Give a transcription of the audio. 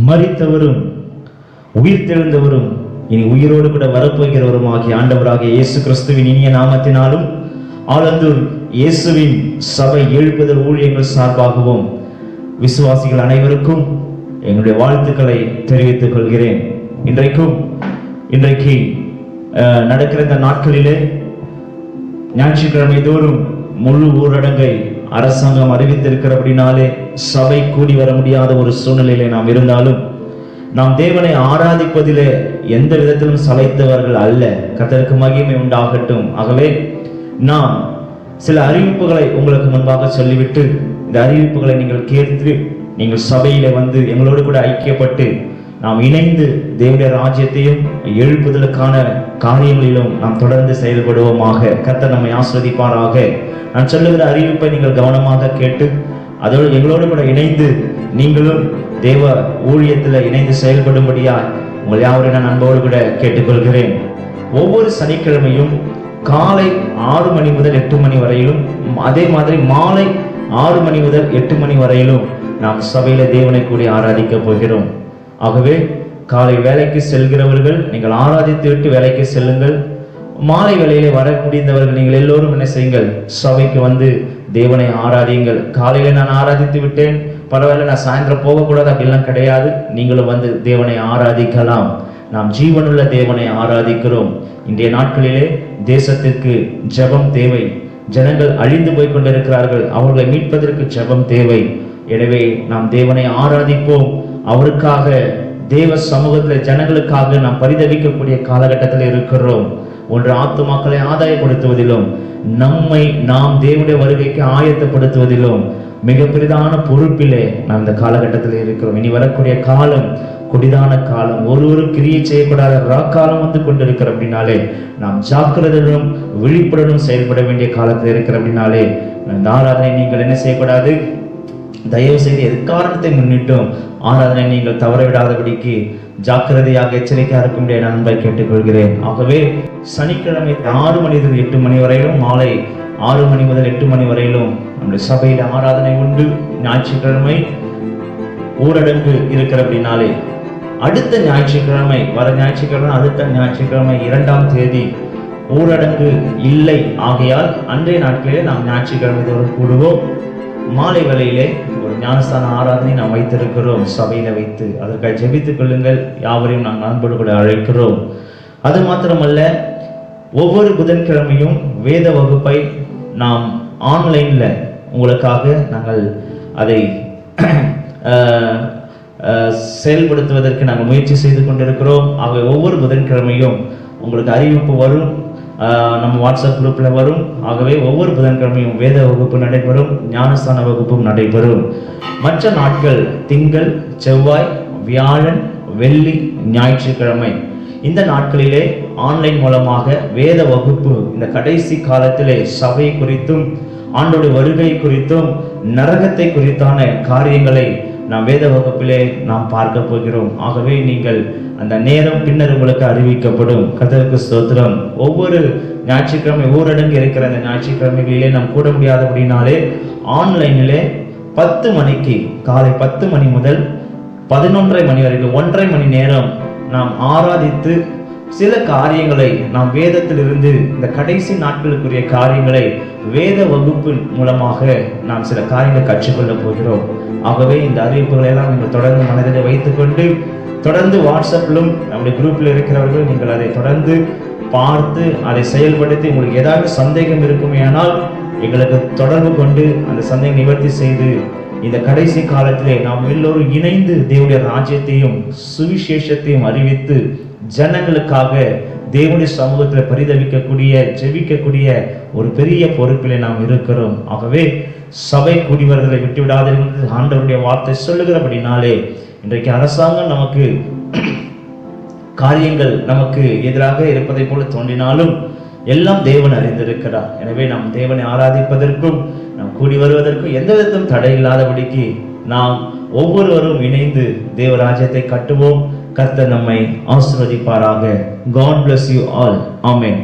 மரித்தவரும் உயிர்த்தெழுந்தவரும் இனி உயிரோடு கூட வரப்போகிறவரும் ஆகிய ஆண்டவராகிய இயேசு கிறிஸ்துவின் இனிய நாமத்தினாலும் ஆலந்தூர் இயேசுவின் சபை எழுப்புதல் ஊழியங்கள் சார்பாகவும் விசுவாசிகள் அனைவருக்கும் எங்களுடைய வாழ்த்துக்களை தெரிவித்துக் கொள்கிறேன். இன்றைக்கு நடக்கிற இந்த நாட்களிலே ஞாயிற்றுக்கிழமை தோறும் முழு ஊரடங்கை அரசாங்கம் அறிவித்திருக்கிறபடினாலே சபை கூடி வர முடியாத ஒரு சூழ்நிலையிலே நாம் இருந்தாலும் நாம் தேவனை ஆராதிப்பதிலே எந்த விதத்திலும் சளைத்தவர்கள் அல்ல. கர்த்தருக்கு மகிமை உண்டாகட்டும். ஆகவே நாம் சில அறிவிப்புகளை உங்களுக்கு முன்பாக சொல்லிவிட்டு இந்த அறிவிப்புகளை நீங்கள் கேட்டு நீங்கள் சபையிலே வந்து எங்களோடு கூட ஐக்கியப்பட்டு நாம் இணைந்து தேவனுடைய ராஜ்யத்தையும் எழுப்புதலுக்கான காரியங்களிலும் நாம் தொடர்ந்து செயல்படுவோமாக. கர்த்தர் நம்மை ஆசீர்வதிப்பாராக. நான் சொல்லுகிற அறிவிப்பை நீங்கள் கவனமாக கேட்டு அதோடு எங்களோடு கூட இணைந்து நீங்களும் தேவ ஊழியத்தில் இணைந்து செயல்படும்படியா உங்கள் யாவரையும் நான் அன்போடு கூட கேட்டுக்கொள்கிறேன். ஒவ்வொரு சனிக்கிழமையும் காலை 6 மணி முதல் 8 மணி வரையிலும், அதே மாதிரி மாலை 6 மணி முதல் 8 மணி வரையிலும் நாம் சபையில தேவனை கூடி ஆராதிக்க போகிறோம். ஆகவே காலை வேலைக்கு செல்கிறவர்கள் நீங்கள் ஆராதித்து விட்டு வேலைக்கு செல்லுங்கள். மாலை வேளையிலே வர முடிந்தவர்கள் நீங்கள் எல்லோரும் என்ன செய்யுங்கள், சபைக்கு வந்து தேவனை ஆராதியுங்கள். காலையில நான் ஆராதித்து விட்டேன், பரவாயில்ல, நான் சாயந்தரம் போகக்கூடாது அப்படிலாம் கிடையாது. நீங்களும் வந்து தேவனை ஆராதிக்கலாம். நாம் ஜீவனுள்ள தேவனை ஆராதிக்கிறோம். இன்றைய நாட்களிலே தேசத்திற்கு ஜெபம் தேவை. ஜனங்கள் அழிந்து போய் கொண்டிருக்கிறார்கள், அவர்களை மீட்பதற்கு ஜெபம் தேவை. எனவே நாம் தேவனை ஆராதிப்போம். அவருக்காக தேவ சமூகத்தில் ஜனங்களுக்காக நாம் பரிதவிக்கக்கூடிய காலகட்டத்தில் இருக்கிறோம். ஒன்று ஆத்துமாக்களை ஆதாயப்படுத்துவதிலும் நம்மை நாம் தேவனுடைய வருகைக்கு ஆயத்தப்படுத்துவதிலும் மிக பெரிதான பொறுப்பிலே நாம் இந்த காலகட்டத்தில் இருக்கிறோம். இனி வரக்கூடிய காலம் கொடிதான காலம், ஒரு கிரியை செய்யக்கூடாத ராக்காலம் வந்து கொண்டிருக்கிற அப்படின்னாலே நாம் ஜாக்கிரதையுடனும் விழிப்புடனும் செயல்பட வேண்டிய காலத்தில் இருக்கிற அப்படின்னாலே இந்த ஆராதனை நீங்கள் என்ன செய்யக்கூடாது, தயவு செய்து எக்காரணத்தை முன்னிட்டும் ஆராதனை நீங்கள் தவறவிடாதபடிக்கு ஜாக்கிரதையாக எச்சரிக்கையாக இருக்கும்படியா நான் அன்பை கேட்டுக்கொள்கிறேன். ஆகவே சனிக்கிழமை 6 மணி முதல் 8 மணி வரையிலும், மாலை 6 மணி முதல் 8 மணி வரையிலும் நம்முடைய சபையில் ஆராதனை உண்டு. ஞாயிற்றுக்கிழமை ஊரடங்கு இருக்கிற அப்படின்னாலே அடுத்த ஞாயிற்றுக்கிழமை, வர ஞாயிற்றுக்கிழமை, அடுத்த ஞாயிற்றுக்கிழமை 2ஆம் தேதி ஊரடங்கு இல்லை. ஆகையால் அன்றைய நாட்களிலே நாம் ஞாயிற்றுக்கிழமை தோறும் கூடுவோம். மாலை வேளையிலே ஒரு ஞானஸ்தான ஆராதனை நாம் வைத்திருக்கிறோம் சபையில வைத்து. அதற்காக ஜெபித்துக் கொள்ளுங்கள். யாவரையும் நாங்கள் அன்போடு கூட அழைக்கிறோம். அது மாத்திரமல்ல, ஒவ்வொரு புதன்கிழமையும் வேத வகுப்பை நாம் ஆன்லைன்ல உங்களுக்காக நாங்கள் அதை செயல்படுத்துவதற்கு நாங்கள் முயற்சி செய்து கொண்டிருக்கிறோம். ஆகவே ஒவ்வொரு புதன்கிழமையும் உங்களுக்கு அறிவிப்பு வரும், நம்ம வாட்ஸ்அப் குரூப்பில் வரும். ஆகவே ஒவ்வொரு புதன்கிழமையும் வேத வகுப்பு நடைபெறும், ஞானஸ்தான வகுப்பும் நடைபெறும். மற்ற நாட்கள் திங்கள், செவ்வாய், வியாழன், வெள்ளி, ஞாயிற்றுக்கிழமை இந்த நாட்களிலே ஆன்லைன் மூலமாக வேத வகுப்பு இந்த கடைசி காலத்திலே சபை குறித்தும் ஆண்டோட வருகை குறித்தும் நரகத்தை குறித்தான காரியங்களை நாம் வேத வகுப்பிலே நாம் பார்க்க போகிறோம். ஆகவே நீங்கள் அந்த நேரம் பின்னர் உங்களுக்கு அறிவிக்கப்படும். கர்த்தருக்கு ஸ்தோத்திரம். ஒவ்வொரு ஞாயிற்றுக்கிழமை ஊரடங்கு இருக்கிற அந்த ஞாயிற்றுக்கிழமைகளிலே நாம் கூட முடியாதபடினாலே ஆன்லைனிலே 10 மணிக்கு, காலை 10 மணி முதல் 11:30 மணி வரைக்கும் 1.5 மணி நேரம் நாம் ஆராதித்து சில காரியங்களை நாம் வேதத்திலிருந்து இந்த கடைசி நாட்களுக்குரிய காரியங்களை வேத வகுப்பு மூலமாக நாம் சில காரியங்களை கற்றுக்கொள்ள போகிறோம். ஆகவே இந்த அறிவிப்புகளை எல்லாம் நீங்கள் தொடர்ந்து மனதில் வைத்துக்கொண்டு தொடர்ந்து வாட்ஸ்அப்பிலும் நம்முடைய குரூப்பில் இருக்கிறவர்கள் நீங்கள் அதை தொடர்ந்து பார்த்து அதை செயல்படுத்தி உங்களுக்கு ஏதாவது சந்தேகம் இருக்குமே ஆனால் எங்களுக்கு தொடர்பு கொண்டு அந்த சந்தேகம் நிவர்த்தி செய்து இந்த கடைசி காலத்திலே நாம் எல்லோரும் இணைந்து தேவனுடைய ராஜ்யத்தையும் சுவிசேஷத்தையும் அறிவித்து ஜனங்களுக்காக தேவனுடைய சமூகத்தில் பரிதவிக்கக்கூடிய ஜெபிக்கக்கூடிய ஒரு பெரிய பொறுப்பிலே நாம் இருக்கிறோம். ஆகவே சபை கூடி வருதலை விட்டுவிடாதீர்கள். ஆண்டவருடைய வார்த்தை சொல்லுகிறபடினாலே இன்றைக்கு அரசாங்கம் நமக்கு காரியங்கள் நமக்கு எதிராக இருப்பதை போல தோன்றினாலும் எல்லாம் தேவன் அறிந்திருக்கிறார். எனவே நாம் தேவனை ஆராதிப்பதற்கும் நாம் கூடி வருவதற்கும் எந்த விதத்திலும் தடை இல்லாதபடிக்கு நாம் ஒவ்வொருவரும் இணைந்து தேவராஜ்யத்தை கட்டுவோம். கர்த்தர் நம்மை ஆசீர்வதிப்பாராக. God bless you all. Amen.